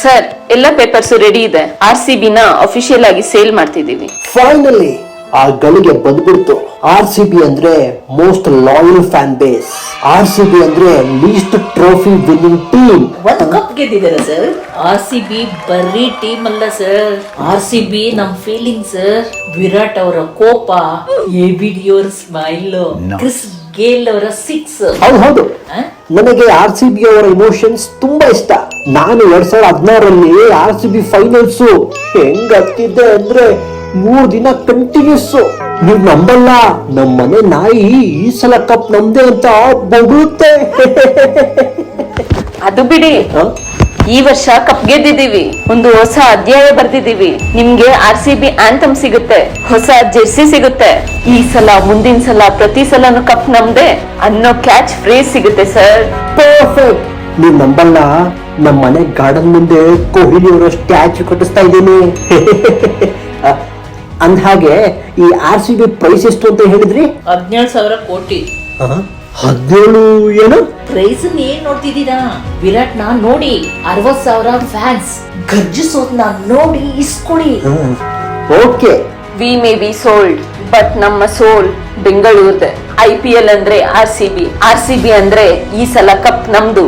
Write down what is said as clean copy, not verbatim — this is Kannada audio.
ಸರ್ ಎಲ್ಲ ಪೇಪರ್ಸ್ ರೆಡಿ ಇದೆ. RCB ನ ಅಫಿಷಿಯಲ್ ಆಗಿ ಸೇಲ್ ಮಾಡ್ತಿದೀವಿ. ಫೈನಲಿ ಆ ಗಳಿಗೆ ಬಂದ್ಬಿಡ್ತು. RCB ಅಂದ್ರೆ most loyal fan base. RCB ಅಂದ್ರೆ ಲೀಸ್ಟ್ ಟ್ರೋಫಿ ವಿನ್ನಿಂಗ್ ಟೀಮ್. ಒಂದು ಕಪ್ ಗೆದ್ದಿದ್ದಾರೆ ಸರ್. RCB ಬರೀ ಟೀಮ್ ಅಲ್ಲ ಸರ್, RCB ನಮ್ ಫೀಲಿಂಗ್ ಸರ್. ವಿರಾಟ್ ಅವರ ಕೋಪ, ಎಬಿಡಿಯವರ ಸ್ಮೈಲ್, ಕ್ರಿಸ್ ಗೇಲ್ ಅವರ 6. ಹೌದು, ನನಗೆ RCB ಅವರ ಇಮೋಷನ್ಸ್ ತುಂಬಾ ಇಷ್ಟ. ನಾನು 2016ರಲ್ಲಿ RCB ಫೈನಲ್ಸ್ ಹೆಂಗ್ ಹತ್ತಿದ್ದೆ ಅಂದ್ರೆ 3 ದಿನ ಕಂಟಿನ್ಯೂಸ್. ನೀವ್ ನಂಬಲ್ಲ, ನಮ್ ಮನೆ ನಾಯಿ ಈ ಸಲ ಕಪ್ ನಮ್ದೇ ಅಂತ ಬೊಗಳುತ್ತೆ. ಅದು ಬಿಡಿ, ಈ ವರ್ಷ ಕಪ್ ಗೆದ್ದಿದ್ದೀವಿ, ಒಂದು ಹೊಸ ಅಧ್ಯಾಯ ಬರ್ದಿದ್ದೀವಿ. ನಿಮ್ಗೆ RCB ಆಂಥಮ್ ಸಿಗುತ್ತೆ, ಹೊಸ ಜೆರ್ಸಿ ಸಿಗುತ್ತೆ. ಈ ಸಲ ಮುಂದಿನ ಸಲ ಪ್ರತಿ ಸಲನು ಕಪ್ ನಮ್ದೆ ಅನ್ನೋ ಕ್ಯಾಚ್ ಫ್ರೇಸ್ ಸಿಗುತ್ತೆ ಸರ್. ಪರ್ಫೆಕ್ಟ್. ನೀವ್ ನಂಬಲ್ಲ, ನಮ್ ಮನೆ ಗಾರ್ಡನ್ ಮುಂದೆ ಕೊಹ್ಲಿ ಅವರ ಸ್ಟ್ಯಾಚು ಕಟ್ಟಿಸ್ತಾ ಇದ್ದೀನಿ. ಅಂದ್ಹಾಗೆ ಈ RCB ಪ್ರೈಸ್ ಎಷ್ಟು ಅಂತ ಹೇಳಿದ್ರಿ? 17,000 ಕೋಟಿ. 17 ಏನು? ಪ್ರೈಸ್ ಏನ್ ನೋಡ್ತಿದ್ದೀರಾ? ವಿರಾಟ್ ನ ನೋಡಿ 60,000 ಫ್ಯಾನ್ಸ್ ಗರ್ಜಿಸೋದ್ನ ನೋಡಿ ಇಸ್ಕೊಳ್ಳಿ. Okay. We may be sold, but ನಮ್ಮ ಸೋಲ್ ಬೆಂಗಳೂರ್ದೆ. IPL ಅಂದ್ರೆ RCB, RCB ಅಂದ್ರೆ ಈ ಸಲ ಕಪ್ ನಮ್ದು.